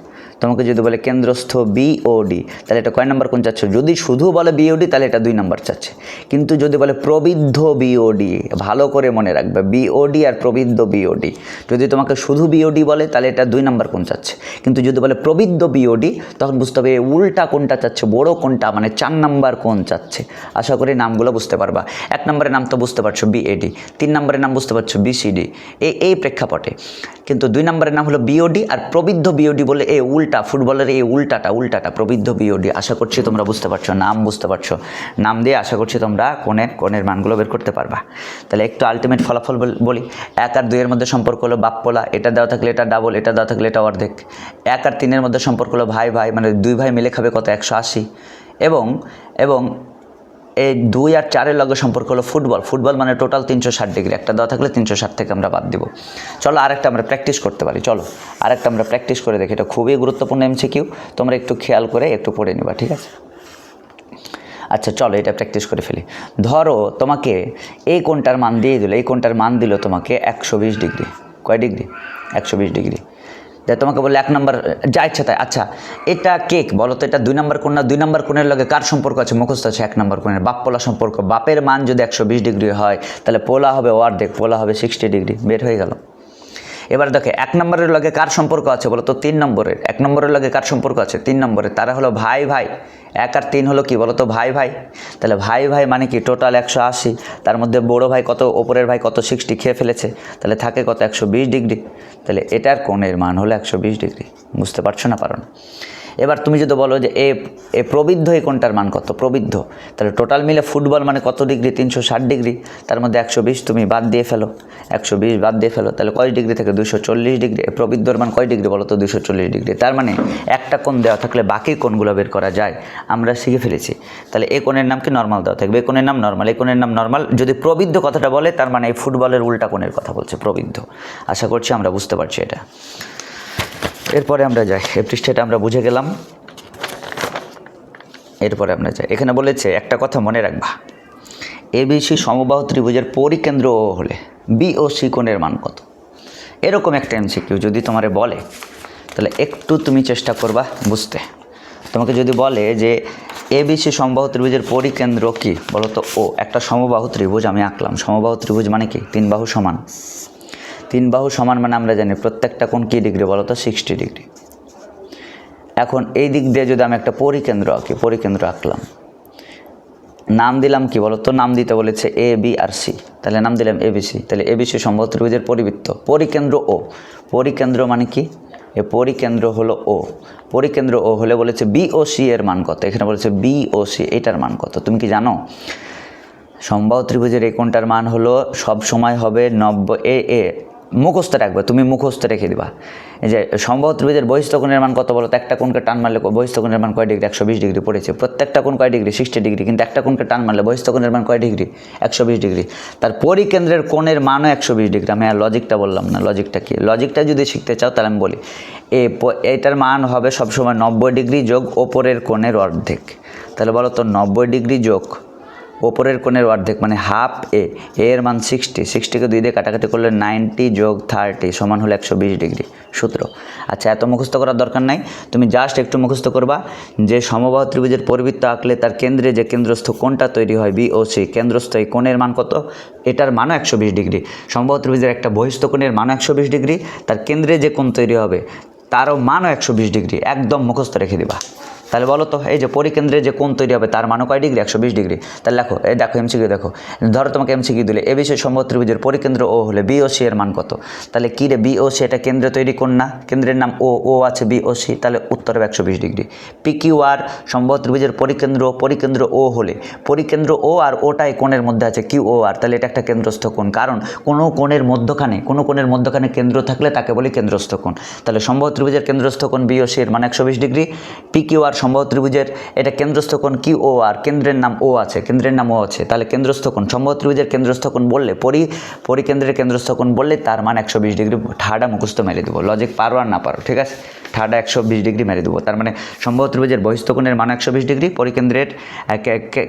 তোমাকে যদি বলে কেন্দ্রস্থ বিওডি, তাহলে এটা কয় নম্বর কোণ চাচ্ছে। যদি শুধু বলে বিওডি তাহলে এটা 2 নম্বর চাচ্ছে। কিন্তু যদি বলে প্রবৃদ্ধ বিওডি, ভালো করে মনে রাখবে, বিওডি আর প্রবৃদ্ধ বিওডি। যদি তোমাকে শুধু বিওডি বলে তাহলে এটা 2 নম্বর কোণ চাচ্ছে। কিন্তু যদি বলে প্রবৃদ্ধ বিওডি তখন বুঝতে হবে উল্টা কোণটা চাচ্ছে, বড় কোণটা, মানে 4 নম্বর কোণ চাচ্ছে। আশা করি নামগুলো বুঝতে পারবা। 1 নম্বরের নাম তো বুঝতে পারছো বিএডি, 3 নম্বরের নাম বুঝতে পারছো বিসিডি, এই প্রেক্ষাপটে। কিন্তু 2 নম্বরের নাম হলো বিওডি আর প্রবৃদ্ধ বিওডি বলে উল্টা, ফুটবলের উল্টাটা প্রবৃদ্ধ বিওডি। আশা করছি তোমরা বুঝতে পারছো, নাম বুঝতে পারছো। নাম দিয়ে আশা করছি তোমরা কোণের মানগুলো বের করতে পারবা। তাহলে একটু আলটিমেট ফলাফল বলি। 1 আর 2 এর মধ্যে সম্পর্ক হলো বাপ্পলা, এটা দেওয়া থাকলে এটা ডাবল, এটা দেওয়া থাকলে এটা অর্ধেক। 1 আর 3 এর মধ্যে সম্পর্ক হলো ভাই মানে 2 ভাই মিলে খাবে কত, 180। এবং এই 2 আর 4 লগে সম্পর্ক হলো ফুটবল মানে টোটাল 360 ডিগ্রি। একটা দেওয়া থাকলে 360 থেকে আমরা বাদ দিব। চলো আরেকটা আমরা প্র্যাকটিস করতে পারি, চলো আরেকটা আমরা প্র্যাকটিস করে দেখি। এটা খুবই গুরুত্বপূর্ণ এমসিকিউ, তোমরা একটু খেয়াল করে একটু পড়ে নিবা, ঠিক আছে? আচ্ছা চলো এটা প্র্যাকটিস করে ফেলি। ধরো তোমাকে এই কোণটার মান দিয়ে দিল, এই কোণটার মান দিল তোমাকে 120 ডিগ্রি। কয় ডিগ্রি? 120 ডিগ্রি। তোমাকে বললে 1 নম্বর যা ইচ্ছা তাই। আচ্ছা এটা কেক বলো তো, এটা 2 নম্বর কোণ না? 2 নম্বর কোণের লগে কার সম্পর্ক আছে? মুখস্থ আছে 1 নম্বর কোণের, বাপ্পলা সম্পর্ক। বাপের মান যদি 120 ডিগ্রি হয় তাহলে পোলা হবে অর্ধেক, পোলা হবে 60 ডিগ্রি। বের হয়ে গেল। এবার দেখে 1 নম্বরের লগে কার সম্পর্ক আছে বলো তো? 3 নম্বরের। 1 নম্বরের লগে কার সম্পর্ক আছে? 3 নম্বরের। তারা হলো ভাই। 1 আর 3 হলো কি বলো তো? ভাই। তাহলে ভাই মানে কি টোটাল 180। তার মধ্যে বড় ভাই কত, ওপরের ভাই কত, 60 খেয়ে ফেলেছে। তাহলে থাকে কত, 120 ডিগ্রি। তাহলে এটার কোণের মান হলো 120 ডিগ্রি। বুঝতে পারছো না? পারো না? এবার তুমি যদি বলো যে এ প্রবৃদ্ধ, এই কোণটার মান কত? প্রবৃদ্ধ। তাহলে টোটাল মিলে ফুটবল মানে কত ডিগ্রি? 360 ডিগ্রি। তার মধ্যে 120 তুমি বাদ দিয়ে ফেলো, 120 বাদ দিয়ে ফেলো। তাহলে কয় ডিগ্রি থেকে? 240 ডিগ্রি। প্রবৃদ্ধর মান কয় ডিগ্রি বলো তো? 240 ডিগ্রি। তার মানে একটা কোণ দেওয়া থাকলে বাকি কোণগুলো বের করা যায়, আমরা শিখে ফেলেছি। তাহলে এই কোণের নাম কি? নর্মাল দেওয়া থাকবে। এই কোণের নাম নর্মাল, এই কোণের নাম নর্মাল। যদি প্রবৃদ্ধ কথাটা বলে তার মানে এই ফুটবলের উল্টা কোণের কথা বলছে, প্রবৃদ্ধ। আশা করছি আমরা বুঝতে পারছি এটা। এরপরে আমরা যাই, এই পৃষ্ঠাটা আমরা বুঝে গেলাম। এরপরে আমরা যাই, এখানে বলেছে একটা কথা মনে রাখবা, এবিসি সমবাহু ত্রিভুজের পরিকেন্দ্র ও হলে বি ও সি কোণের মান কত? এরকম একটা এমসিকিউ যদি তোমারে বলে তাহলে একটু তুমি চেষ্টা করবা বুঝতে। তোমাকে যদি বলে যে এবিসি সমবাহু ত্রিভুজের পরিকেন্দ্র কি বলো তো? ও। একটা সমবাহু ত্রিভুজ আমি আঁকলাম। সমবাহু ত্রিভুজ মানে কি? 3 বাহু সমান। 3 বাহু সমান মানে আমরা জানি প্রত্যেকটা কোণ কি ডিগ্রি বলো তো? 60 ডিগ্রি। এখন এই দিক দিয়ে যদি আমি একটা পরিকেন্দ্র আঁকি, পরিকেন্দ্র আঁকলাম, নাম দিলাম কি বলো তো? নাম দিতে বলেছে এ বি আর সি, তাহলে নাম দিলাম এবিসি। তাহলে এবিসি সমবাহু ত্রিভুজের পরিবৃত্ত, পরিকেন্দ্র ও। পরিকেন্দ্র মানে কি? এ পরিকেন্দ্র হলো ও। পরিকেন্দ্র ও হলে বলেছে বি ও সি এর মান কত? এখানে বলেছে বি ও সি, এটার মান কত? তুমি কি জানো সমবাহু ত্রিভুজের এই কোণটার মান হলো সব সময় হবে 90। এ মুখস্থ রাখবে, তুমি মুখস্থ রেখে দিবা। এই যে সমবাহু ত্রিভুজের বহিস্থ কোণের মান কত বলো তো? একটা কোণকে টান মারলে বহিস্থ কোণের মান কয় ডিগ্রি? 120 ডিগ্রি পড়েছে। প্রত্যেকটা কোণ কয় ডিগ্রি? 60 ডিগ্রি। কিন্তু একটা কোণকে টান মারলে বহিস্থ কোণের মান কয় ডিগ্রি? 120 ডিগ্রি। তার পরিকেন্দ্রের কোণের মানও 120 ডিগ্রি। আমি আর লজিকটা বললাম না, লজিকটা কি? লজিকটা যদি শিখতে চাও তাহলে আমি বলি, এটার মান হবে সবসময় 90 ডিগ্রি যোগ ওপরের কোণের অর্ধেক। তাহলে বলো তো 90 ডিগ্রি যোগ ওপরের কোণের অর্ধেক মানে হাফ এ। এর মান 60, 60কে 2 দিয়ে কাটাকাটি করলে 90 যোগ 30 সমান হলো 120 ডিগ্রি সূত্র। আচ্ছা এত মুখস্থ করার দরকার নাই, তুমি জাস্ট একটু মুখস্থ করবা যে সমবাহু ত্রিভুজের পরিবৃত্ত আঁকলে তার কেন্দ্রে যে কেন্দ্রস্থ কোণটা তৈরি হয় বি ও সি, কেন্দ্রস্থ এই কোণের মান কত? এটার মানও 120 ডিগ্রি। সমবাহু ত্রিভুজের একটা বহিস্থ কোণের মানও 120 ডিগ্রি, তার কেন্দ্রে যে কোণ তৈরি হবে তারও মানও 120 ডিগ্রি। একদম মুখস্থ রেখে দিবা। তাহলে বলো তো এই যে পরিকেন্দ্রে যে কোণ তৈরি হবে তার মানও কয় ডিগ্রি 120 ডিগ্রি। তাহলে দেখো এই দেখো এমসিকিউ দেখো, ধরো তোমাকে এমসিকিউ দিলে এ বিষয়ে সমবাহু ত্রিভুজের পরিকেন্দ্র ও হলে বি ও সি এর মান কত। তাহলে কী রে বি ও সি, এটা কেন্দ্রে তৈরি কোণ না, কেন্দ্রের নাম ও আছে বি ও সি, তাহলে উত্তর হবে 120 ডিগ্রি। পি কিউ আর সমবাহু ত্রিভুজের পরিকেন্দ্র ও হলে পরিকেন্দ্র ও আর ওটাই কোণের মধ্যে আছে কিউ ও আর, তাহলে এটা একটা কেন্দ্রস্থ কোণ, কারণ কোনো কোণের মধ্যখানে কেন্দ্র থাকলে তাকে বলি কেন্দ্রস্থ কোণ। তাহলে সমবাহু ত্রিভুজের কেন্দ্রস্থ কোণ বি ও সি এর মান 120 ডিগ্রি। পি কিউ আর সমবাহু ত্রিভুজের এটা কেন্দ্রস্থ কোণ কিউ ও আর, কেন্দ্রের নাম ও আছে, তাহলে কেন্দ্রস্থ কোণ সমবাহু ত্রিভুজের কেন্দ্রস্থ কোণ বললে পরিকেন্দ্রের কেন্দ্রস্থ কোণ বললে তার মান 120 ডিগ্রি। ঠাডা মুখস্থ মেরে দেবো, লজিক পারো আর না পারো, ঠিক আছে, ঠাডা 120 ডিগ্রি মেরে দেবো। তার মানে সমবাহু ত্রিভুজের বহিস্থ কোণের মান 120 ডিগ্রি, পরিকেন্দ্রের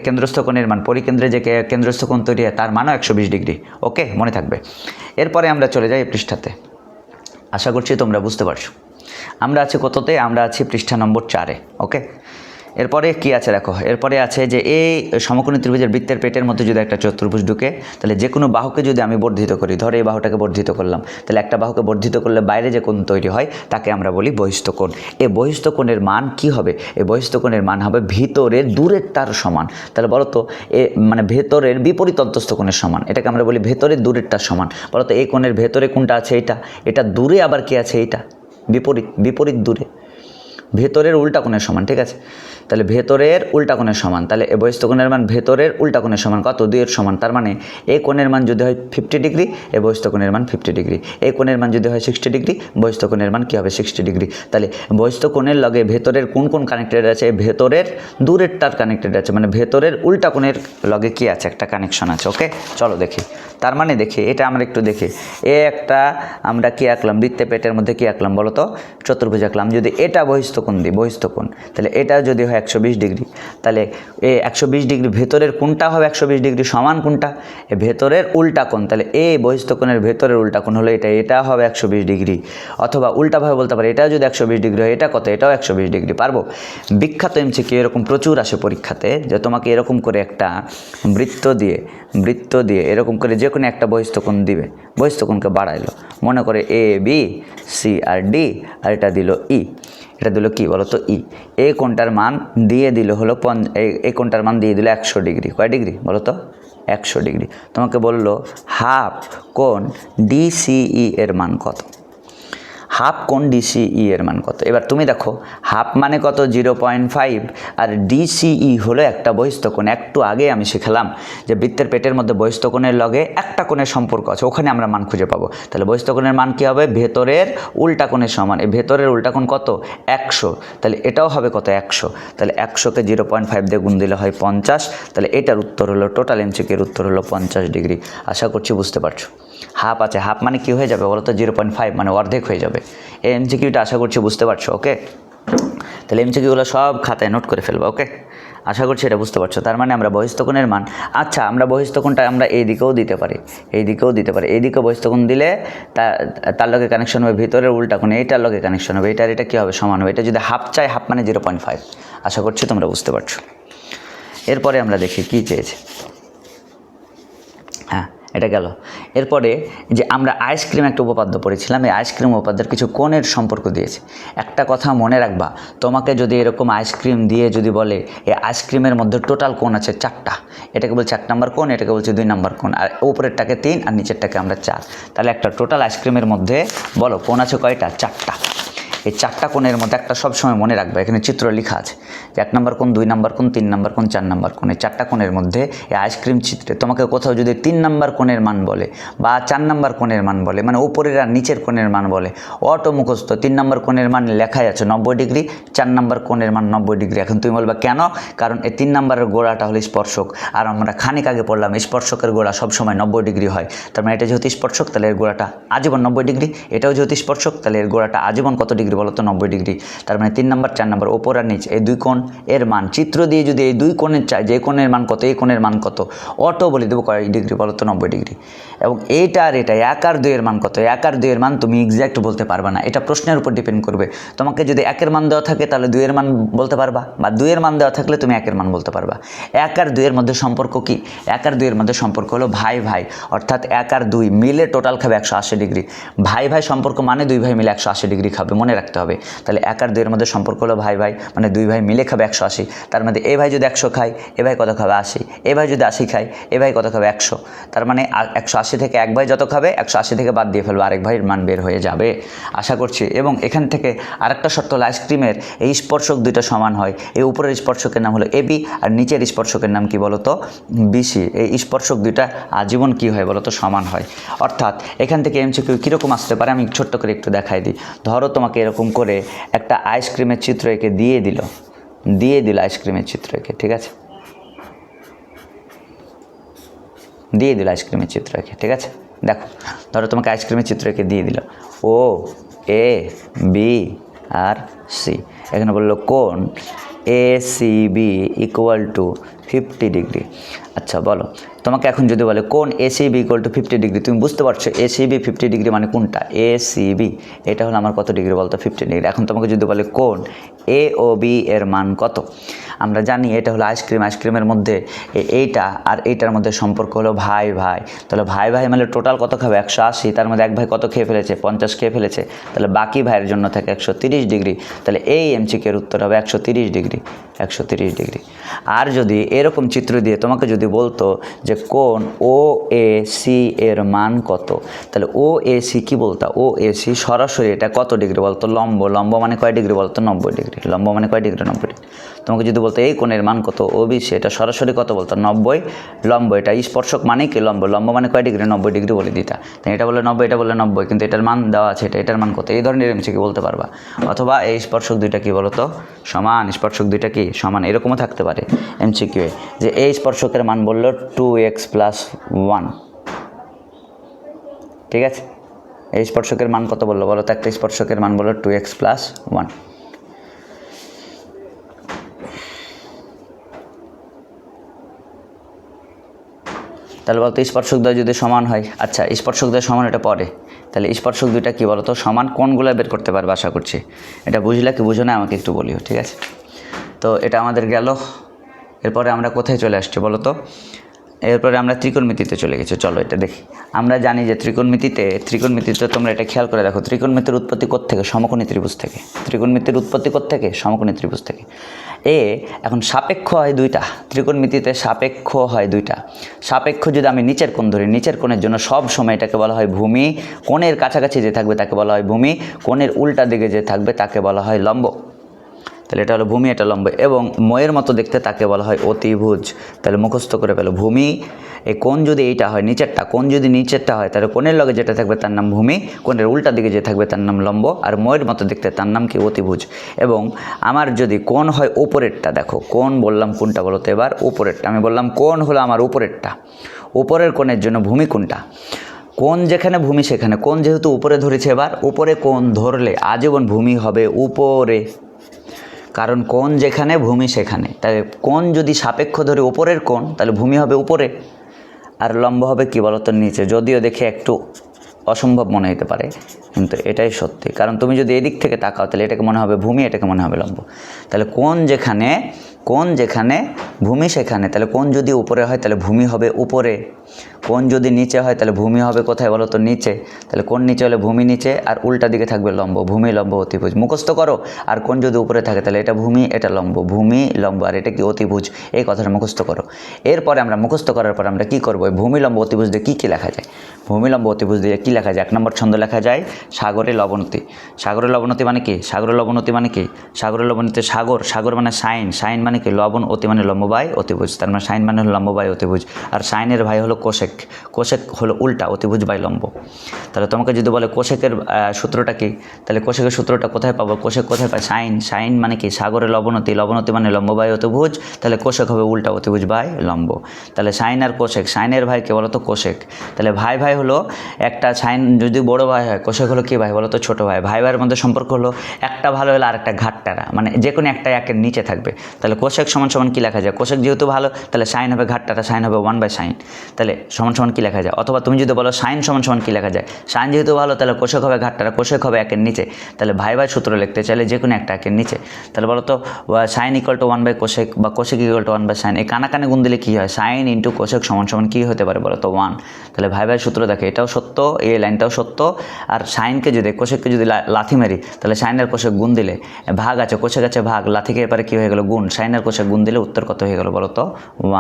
কেন্দ্রস্থ কোণের মান, পরিকেন্দ্রে যে কেন্দ্রস্থ কোণ তৈরি হয় তার মানও 120 ডিগ্রি। ওকে, মনে থাকবে। এরপরে আমরা চলে যাই পৃষ্ঠাতে। আশা করছি তোমরা বুঝতে পারছো। আমরা আছি কততে? আমরা আছি পৃষ্ঠা নম্বর 4-এ। ওকে, এরপরে কি আছে দেখো, এরপরে আছে যে এই সমকোণী ত্রিভুজের বৃত্তের পেটের মধ্যে যদি একটা চতুর্ভুজ ঢুকে, তাহলে যে কোনো বাহুকে যদি আমি বর্ধিত করি, ধরো এই বাহুটাকে বর্ধিত করলাম, তাহলে একটা বাহুকে বর্ধিত করলে বাইরে যে কোণ তৈরি হয় তাকে আমরা বলি বহিস্থ কোণ। এই বহিস্থ কোণের মান কি হবে? এই বহিস্থ কোণের মান হবে ভিতরের দূরেরটার সমান। তাহলে বলো তো মানে ভেতরের বিপরীত অন্তস্থ কোণের সমান, এটাকে আমরা বলি ভেতরের দূরেরটার সমান। বলো তো এই কোণের ভেতরে কোনটা আছে? এটা দূরে আবার কি আছে? এইটা বিপরীত দূরে, ভেতরের উল্টা কোণের সমান, ঠিক আছে। তাহলে ভেতরের উল্টা কোণের সমান, তাহলে এই বহিস্থ কোণের মান ভেতরের উল্টা কোণের সমান কত? 2 এর সমান। তার মানে এই কোণের মান যদি হয় 50 ডিগ্রি, এই বহিস্থ কোণের মান 50 ডিগ্রি। এই কোণের মান যদি হয় 60 ডিগ্রি, বহিস্থ কোণের মান কী হবে? 60 ডিগ্রি। তাহলে বহিস্থ কোণের লগে ভেতরের কোন কানেক্টেড আছে? ভেতরের দূরেরটার কানেক্টেড আছে, মানে ভেতরের উল্টা কোণের লগে কি আছে? একটা কানেকশন আছে। ওকে, চলো দেখি। তার মানে দেখি এটা আমরা একটু দেখি, একটা আমরা কি আঁকলাম? বৃত্তে পেটের মধ্যে কি আঁকলাম বলো তো? চতুর্ভুজ আঁকলাম। যদি এটা বহিস্থ কোণ দিই, বহিস্থ কোণ, তাহলে এটা যদি হয় 120 ডিগ্রি, তাহলে এই 120 ডিগ্রি ভেতরের কোণটা হবে 120 ডিগ্রি সমান কোণটা? এই ভেতরের উল্টা কোণ, তাহলে এই বহিস্থ কোণের ভেতরের উল্টা কোণ হলো এটা হবে 120 ডিগ্রি। অথবা উল্টাভাবে বলতে পারি, এটাও যদি 120 ডিগ্রি হয়, এটা কত? এটাও 120 ডিগ্রি। পারবো? বিখ্যাত এমসিকিউ এরকম প্রচুর আসে পরীক্ষাতে, যে তোমাকে এরকম করে একটা বৃত্ত দিয়ে এরকম করে যে কোনো একটা বহিস্থ কোণ দিবে, বহিস্থ কোণকে বাড়াইলো, মনে করে A B C R D, আর এটা দিল ই, এটা দিল কি বলো তো? ই। এই কোণটার মান দিয়ে দিল হলো এই কোণটার মান দিয়ে দিল 100 ডিগ্রি। কয় ডিগ্রি বলো তো? 100 ডিগ্রি। তোমাকে বললো হাফ কোণ ডিসিই এর মান কত? হাফ কোণ ডিসিই এর মান কত? এবার তুমি দেখো হাফ মানে কত? 0.5, আর ডিসিই হলো একটা বহিস্থ কোণ। একটু আগে আমি শিখলাম যে বৃত্তের পেটের মধ্যে বহিস্থ কোণের লগে একটা কোণের সম্পর্ক আছে, ওখানে আমরা মান খুঁজে পাবো। তাহলে বহিস্থ কোণের মান কী হবে? ভেতরের উল্টা কোণের সমান। এই ভেতরের উল্টা কোণ কত? 100। তাহলে এটাও হবে কত? 100। তাহলে 100কে 0.5 দিয়ে গুণ দিলে হয় 50। তাহলে এটার উত্তর হলো, টোটাল এমসিকিউর উত্তর হলো 50 ডিগ্রি। আশা করছি বুঝতে পারছো। হাফ আছে, হাফ মানে কি হয়ে যাবে বলো তো? 0.5 মানে অর্ধেক হয়ে যাবে। এই এমসিকিউটা আশা করছি বুঝতে পারছো। ওকে, তাহলে এমসিকিউগুলো সব খাতায় নোট করে ফেলবো। ওকে, আশা করছি এটা বুঝতে পারছো। তার মানে আমরা বহিস্থ কোণের মান, আচ্ছা আমরা বহিস্থ কোণটা আমরা এই দিকেও দিতে পারি, এই দিকে বহিস্থ কোণ দিলে তার লগে কানেকশন হবে ভিতরের উল্টা কোণ, এইটার লগে কানেকশন হবে, এটা কী হবে? সমান হবে। এটা যদি হাফ চাই, হাফ মানে 0.5। আশা করছি তোমরা বুঝতে পারছো। এরপরে আমরা দেখি কি চেয়েছে। হ্যাঁ, এটা গেল। এরপরে যে আমরা আইসক্রিম একটা উপপাদ্য পড়েছিলাম, এই আইসক্রিম উপপাদ্যের কিছু কোণের সম্পর্ক দিয়েছে। একটা কথা মনে রাখবা, তোমাকে যদি এরকম আইসক্রিম দিয়ে যদি বলে এই আইসক্রিমের মধ্যে টোটাল কোণ আছে 4টা, এটাকে বলছে 1 নম্বর কোণ, এটাকে বলছে 2 নম্বর কোণ, আর উপরেরটাকে 3 আর নিচেরটাকে আমরা 4। তাহলে একটা টোটাল আইসক্রিমের মধ্যে বলো কোণ আছে কয়টা? 4টা। এই 4টা কোণের মধ্যে একটা সবসময় মনে রাখবে, এখানে চিত্র লেখা আছে যে 1 নম্বর কোণ, 2 নম্বর কোণ, 3 নম্বর কোণ, 4 নম্বর কোণ। এই 4টা কোণের মধ্যে এই আইসক্রিম চিত্রে তোমাকে কোথাও যদি 3 নম্বর কোণের মান বলে বা 4 নম্বর কোণের মান বলে, মানে উপরের আর নিচের কোণের মান বলে, অটো মুখস্থ 3 নম্বর কোণের মান লেখাই আছে 90 ডিগ্রি, 4 নম্বর কোণের মান 90 ডিগ্রি। এখন তুমি বলবা কেন? কারণ এই 3 নম্বরের গোড়াটা হলো স্পর্শক, আর আমরা খানিক আগে পড়লাম স্পর্শকের গোড়া সবসময় 90 ডিগ্রি হয়। তার মানে এটা যেহেতু স্পর্শক, তাহলে এর গোড়াটা আজীবন 90 ডিগ্রি। এটাও যেহেতু স্পর্শক, তাহলে এর গোড়াটা আজীবন কত ডিগ্রি বলো তো? 90 ডিগ্রি। তার মানে 3 নম্বর 4 নম্বর ওপর আর নিচ এই 2 কোণ এর মান চিত্র দিয়ে যদি এই 2 কোণের চাই যে কোণের মান কত, এই কোণের মান কত, অটো বলে দেবো কয় ডিগ্রি বলো তো? 90 ডিগ্রি। এবং এইটা আর এটা 1 আর 2 এর মান কত? 1 আর 2 এর মান তুমি এক্স্যাক্ট বলতে পারবে না, এটা প্রশ্নের উপর ডিপেন্ড করবে। তোমাকে যদি 1 এর মান দেওয়া থাকে তাহলে 2 এর মান বলতে পারবা, বা 2 এর মান দেওয়া থাকলে তুমি 1 এর মান বলতে পারবা। 1 আর 2 এর মধ্যে সম্পর্ক কি? 1 আর 2 এর মধ্যে সম্পর্ক হলো ভাই ভাই, অর্থাৎ 1 আর 2 মিলে টোটাল খাবে 180 ডিগ্রি। ভাই ভাই সম্পর্ক মানে 2 ভাই মিলে 180 ডিগ্রি খাবে, মনে রাখতে হবে। তাহলে 1 আর 2 এর মধ্যে সম্পর্ক হলো ভাই ভাই, মানে 2 ভাই মিলে খাবে 180। তার মধ্যে এ ভাই যদি 100 খায় এ ভাই কত খাবে 80, এ ভাই যদি 80 খায় এ ভাই কত খাবে 100। তার মানে 180 থেকে এক ভাই যত খাবে 180 থেকে বাদ দিয়ে ফেলবে, আরেক ভাইয়ের মান বের হয়ে যাবে আশা করছি। এবং এখান থেকে আরেকটা শর্ত হলো আইসক্রিমের এই স্পর্শক দুইটা সমান হয়। এই উপরের স্পর্শকের নাম হলো এবি আর নিচের স্পর্শকের নাম কি বলো তো বিসি। এই স্পর্শক দুইটা আজীবন কি হয় বলো তো সমান হয়। অর্থাৎ এখান থেকে এমসিকিউ কীরকম আসতে পারে আমি ছোট্ট করে একটু দেখাই দিই। ধরো তোমাকে এরকম করে একটা আইসক্রিমের চিত্র এঁকে দিয়ে দিল আইসক্রিমের চিত্র এঁকে, ঠিক আছে, দিয়ে দিল আইসক্রিমের চিত্র এঁকে, ঠিক আছে। দেখো ধরো তোমাকে আইসক্রিমের চিত্র এঁকে দিয়ে দিল ও এ বি আর সি। এখানে বললো কোণ A C B equal to 50 degree. আচ্ছা বলো, তোমাকে এখন যদি বলে কোণ A C B equal to 50 degree, তুমি বুঝতে পারছো এ সি বি 50 ডিগ্রি মানে কোনটা এ সি বি, এটা হলো আমার কত ডিগ্রি বলতো 50 ডিগ্রি। এখন তোমাকে যদি বলে কোণ এ ও বি এর মান কত, আমরা জানি এটা হলো আইসক্রিমের মধ্যে এইটা আর এইটার মধ্যে সম্পর্ক হলো ভাই ভাই। তাহলে ভাই ভাই মানে টোটাল কত খাবে 180, তার মধ্যে এক ভাই কত খেয়ে ফেলেছে 50 খেয়ে ফেলেছে, তাহলে বাকি ভাইয়ের জন্য থাকে 130 ডিগ্রি। তাহলে এই এমসিকিউর উত্তর হবে 130 ডিগ্রি, 130 ডিগ্রি। আর যদি এরকম চিত্র দিয়ে তোমাকে যদি বলতো যে কোণ ও এ সি এর মান কত, তাহলে ও এ সি কী বলতো, ও এ সি সরাসরি এটা কত ডিগ্রি বলতো লম্ব মানে কয় ডিগ্রি বলতো 90 ডিগ্রি, লম্ব মানে কয় ডিগ্রি 90 ডিগ্রি। তোমাকে যদি বলতো এই কোণের মান কত ও বি সি, এটা সরাসরি কত বলতো 90, লম্ব এটা স্পর্শক মানে কি লম্ব মানে কয় ডিগ্রি 90 ডিগ্রি বলে দিতা। এটা বলে 90 এটা বলে 90, কিন্তু এটার মান দেওয়া আছে এটার মান কত, এই ধরনের এমসিকিউ বলতে পারবা। অথবা এই স্পর্শক দুইটা কি বলতো সমান, স্পর্শক দুইটা কি সমান, এরকমও থাকতে পারে এমসিকিউ যে এই স্পর্শকের মান বললো 2x + 1, ঠিক আছে। এই স্পর্শকের মান কত বললো বলো তো, একটা স্পর্শকের মান বললো 2x + 1। তাহলে বলতো স্পর্শক দ্বয় যদি সমান হয়, আচ্ছা স্পর্শক দ্বয় সমান এটা পরে, তাহলে স্পর্শক দুইটা কী বলো তো সমান, কোনগুলো বের করতে পারবে আশা করছি। এটা বুঝলে কি বুঝো না আমাকে একটু বলিও, ঠিক আছে। তো এটা আমাদের গেল। এরপরে আমরা কোথায় চলে আসছি বলো তো, এরপরে আমরা ত্রিকোণমিতিতে চলে গেছি। চলো এটা দেখি। আমরা জানি যে ত্রিকোণমিতিতে তোমরা এটা খেয়াল করে দেখো, ত্রিকোণমিতির উৎপত্তি কোত্থেকে, সমকোণী ত্রিভুজ থেকে। ত্রিকোণমিতির উৎপত্তি কোত্থেকে, সমকোণী ত্রিভুজ থেকে। এখন সাপেক্ষ হয় দুইটা, ত্রিকোণমিতিতে সাপেক্ষ হয় দুইটা। সাপেক্ষ যদি আমি নিচের কোণ ধরি, নিচের কোণের জন্য সব সময় এটাকে বলা হয় ভূমি, কোণের কাছাকাছি যে থাকবে তাকে বলা হয় ভূমি, কোণের উল্টা দিকে যে থাকবে তাকে বলা হয় লম্ব। তাহলে এটা হলো ভূমি, এটা লম্ব, এবং ময়ের মতো দেখতে তাকে বলা হয় অতিভুজ। তাহলে মুখস্থ করে ফেলো, ভূমি এই কোণ যদি এইটা হয় নিচেরটা, কোণ যদি নিচেরটা হয় তাহলে কোণের লগে যেটা থাকবে তার নাম ভূমি, কোণের উল্টা দিকে যে থাকবে তার নাম লম্ব, আর ময়ের মতো দেখতে তার নাম কি অতিভুজ। এবং আমার যদি কোণ হয় উপরেরটা, দেখো কোণ বললাম কোনটা বলো তো এবার, উপরেরটা। আমি বললাম কোণ হলো আমার উপরেরটা, উপরের কোণের জন্য ভূমি কোনটা, কোণ যেখানে ভূমি সেখানে, কোণ যেহেতু উপরে ধরেছে এবার উপরে কোণ ধরলে আজীবন ভূমি হবে উপরে, কারণ কোণ যেখানে ভূমি সেখানে। তাহলে কোণ যদি সাপেক্ষ ধরে উপরের কোণ তাহলে ভূমি হবে উপরে, আর লম্ব হবে কি বলতো নিচে। যদিও দেখে একটু অসম্ভব মনে হতে পারে, কিন্তু এটাই সত্যি, কারণ তুমি যদি এদিক থেকে তাকাও তাহলে এটাকে মনে হবে ভূমি, এটাকে মনে হবে লম্ব। তাহলে কোণ যেখানে ভূমি সেখানে, তাহলে কোণ যদি উপরে হয় তাহলে ভূমি হবে উপরে, কোণ যদি নিচে হয় তাহলে ভূমি হবে কোথায় বলো তো নিচে। তাহলে কোণ নিচে হলে ভূমি নিচে, আর উল্টা দিকে থাকবে লম্ব, ভূমি লম্ব অতিভুজ। মুখস্থ করো। আর কোণ যদি উপরে থাকে তাহলে এটা ভূমি, এটা লম্ব, ভূমি লম্ব, আর এটা কি অতিভুজ। এই কথাটা মুখস্থ করো। এরপরে আমরা মুখস্থ করার পর আমরা কী করবো, ভূমি লম্ব অতিভুজ দিয়ে কী লেখা যায়, ভূমি লম্ব অতিভুজ দিয়ে কী লেখা যায়। 1 নম্বর ছন্দ লেখা যায় সাগরের লবণতি। সাগরের লবণতি মানে কি, সাগরের লবণতি মানে কি, সাগরের লবণীতে সাগর মানে সাইন মানে কি, লবণ অতি মানে লম্ব বাই অতিভুজ, তার মানে সাইন মানে হলো লম্ব বাই অতিভুজ, আর সাইনের ভাই হলো কোশেক হলো উল্টা, অতিভুজ বাই লম্ব। তাহলে তোমাকে যদি বলে কোশেকের সূত্রটা কি, তাহলে কোশেকের সূত্রটা কোথায় পাবো, কোশেক কোথায় পায়, সাইন মানে কি সাগরের লবণতি মানে লম্ব বাই অতিভুজ, তাহলে কোশেক হবে উল্টা, অতিভুজ বাই লম্ব। তাহলে সাইন আর কোশেক, সাইনের ভাই কে বলো তো কোশেক। তাহলে ভাই হলো একটা, সাইন যদি বড় ভাই হয়, কোশেক হলো কি ভাই বলো তো ছোটো ভাই। ভাইয়ের মধ্যে সম্পর্ক হলো একটা ভালো হলে আর একটা ঘাটটারা, মানে যে কোনো একটা একের নিচে থাকবে। তাহলে কোশেক সমান সমান কী লেখা যায়, কোশেক যেহেতু ভালো তাহলে সাইন হবে ঘাটটাটা, সাইন হবে 1/sin, তাহলে সমান সমান কী লেখা যায়। অথবা তুমি যদি বলো সাইন সমান সমান কী লেখা যায়, সাইন যেহেতু ভালো তাহলে কোশেক হবে ঘাটটাটা, কোশেক হবে একের নিচে, তাহলে ভাই ভাই সূত্র লিখতে চাইলে যে কোনো একটা একের নিচে, তাহলে বলো তো সাইন ইকুয়াল টু 1/কোশেক বা কোশেক ইকুয়াল টু 1/sin, এই কানাকানে গুণ দিলে কী হয়, সাইন ইন্টু কোশেক সমান সমান কী হতে পারে বলো তো 1। তাহলে ভাই ভাই সূত্র দেখে এটাও সত্য, এই লাইনটাও সত্য। আর সাইনকে যদি কোশেককে যদি লাথি মারি তাহলে সাইনের কোশেক গুণ দিলে ভাগ আছে, কোশেক আছে ভাগ, লাথিকে এবারে কী হয়ে গেল গুণ, সাইনের কোশেক গুণ দিলে উত্তর কত হয়ে গেল বলো তো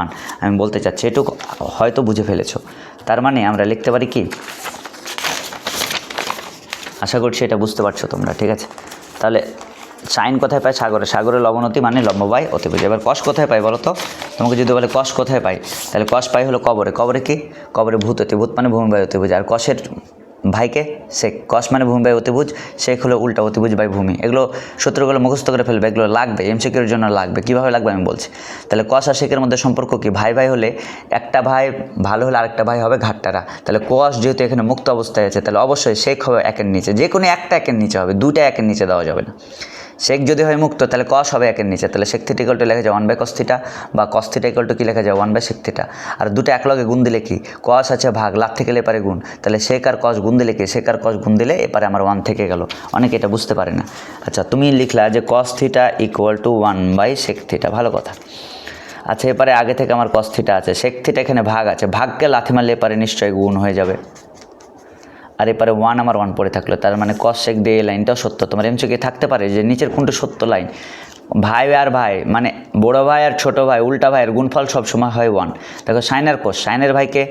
1। আমি বলতে চাচ্ছি এটুকু হয়তো বুঝে ফেলেছো। তার মানে আমরা লিখতে পারি কি, আশা করছি এটা বুঝতে পারছো তোমরা, ঠিক আছে। তাহলে সাইন কোথায় পায়, সাগরে, সাগরে লবণতি মানে লম্ব বাই অতিভুজ। এবার কস কোথায় পাই বলো তো, তোমাকে যদি বলে কস কোথায় পাই, তাহলে কস পাই হলো কবরে, কবরে কি, কবরে ভূত অতিভূত মানে ভূমি বাই অতিভুজ। আর কসের ভাইকে সেক, কস মানে ভূমি বাই অতিভুজ, সেক হলো উল্টা অতিভুজ বাই ভূমি। এগুলো সূত্রগুলো মুখস্থ করে ফেলবে, এগুলো লাগবে এমসিকিউর জন্য লাগবে। কীভাবে লাগবে আমি বলছি। তাহলে কস আর সেকের মধ্যে সম্পর্ক কি, ভাই ভাই হলে একটা ভাই ভালো হলে আরেকটা ভাই হবে ঘাটটারা। তাহলে কস যেহেতু এখানে মুক্ত অবস্থায় আছে তাহলে অবশ্যই সেক হবে একের নিচে, যে কোনো একটা একের নিচে হবে, দুইটা একের নিচে দেওয়া যাবে না। সেক যদি হয় মুক্ত তাহলে কস হবে একের নিচে, তাহলে সেক থিটা ইকুয়াল টু লেখা যায় 1/cos থিটা, বা কস থিটা ইকুয়াল টু কী লেখা যায় 1/sec থিটা। আর দুটো একলগে গুণ দিলে কি, কস আছে ভাগ, লাভ থেকে গেলে এপারে গুণ, তাহলে সেক আর কস গুণ দিলে কি, সেক আর কস গুণ দিলে এপারে আমার 1 থেকে গেল। অনেকে এটা বুঝতে পারে না। আচ্ছা তুমি লিখলা যে cos theta equal to 1/sec theta, ভালো কথা। আচ্ছা এপারে আগে থেকে আমার কস থিটা আছে, সেক থিটা এখানে ভাগ আছে, ভাগকে লাথি মারলে এপারে নিশ্চয়ই গুণ হয়ে যাবে। আর এপারে 1 আমার 1 পড়ে থাকলো, তার মানে কস সেক দিয়ে এই লাইনটাও সত্য। তোমার এমসিকিউ থাকতে পারে যে নিচের কোনটা সত্য লাইন, ভাই আর ভাই মানে বড় ভাই আর ছোট ভাই উল্টা ভাইয়ের গুণফল সবসময় হয় 1। দেখো সাইনের কোষ, সাইনের ভাইকে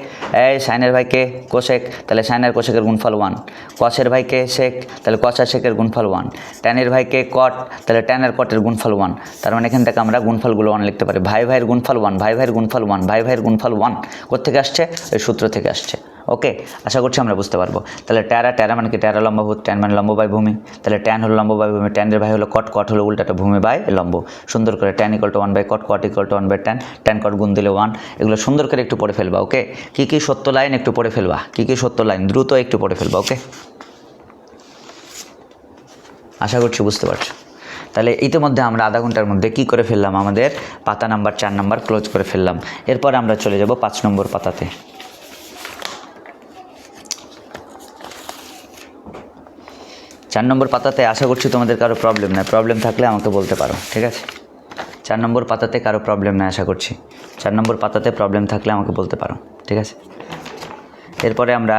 সাইনের ভাইকে কোশেক, তাহলে সাইনের কোশেকের গুণফল 1, কসের ভাইকে সেক তাহলে কস আর সেকের গুণফল 1, ট্যানের ভাইকে কট তাহলে ট্যানের কটের গুণফল 1। তার মানে এখান থেকে আমরা গুণফলগুলো 1 লিখতে পারি, ভাই ভাইয়ের গুণফল 1, ভাই ভাইয়ের গুণফল 1, ভাই ভাইয়ের গুণফল 1 কোত্থেকে আসছে, এই সূত্র থেকে আসছে। ওকে, আশা করছি আমরা বুঝতে পারবো। তাহলে ট্যারা, ট্যারা মানে কি, ট্যারা লম্বভূত, ট্যান মানে লম্ব বাই ভূমি, তাহলে ট্যান হলো লম্ব বাই ভূমি, ট্যানের ভাই হলো কট, কট হলো উল্টাটা ভূমি বাই লম্ব। সুন্দর করে tan equal to 1/cot, caught equal to 1/tan, tan কট গুণ দিলে 1। এগুলো সুন্দর করে একটু পড়ে ফেলবা। ওকে, কী কী সত্য লাইন একটু পড়ে ফেলবা, কী কী সত্য লাইন দ্রুত একটু পড়ে ফেলবা। ওকে, আশা করছি বুঝতে পারছো। তাহলে ইতিমধ্যে আমরা আধা ঘন্টার মধ্যে কী করে ফেললাম, আমাদের পাতা নাম্বার 4 নাম্বার ক্লোজ করে ফেললাম। এরপর আমরা চলে যাব 5 নম্বর পাতাতে। 4 নম্বর পাতাতে আশা করছি তোমাদের কারো প্রবলেম নেই, প্রবলেম থাকলে আমাকে বলতে পারো, ঠিক আছে। 4 নম্বর পাতাতে কারো প্রবলেম নেই আশা করছি, 4 নম্বর পাতাতে প্রবলেম থাকলে আমাকে বলতে পারো, ঠিক আছে। এরপরে আমরা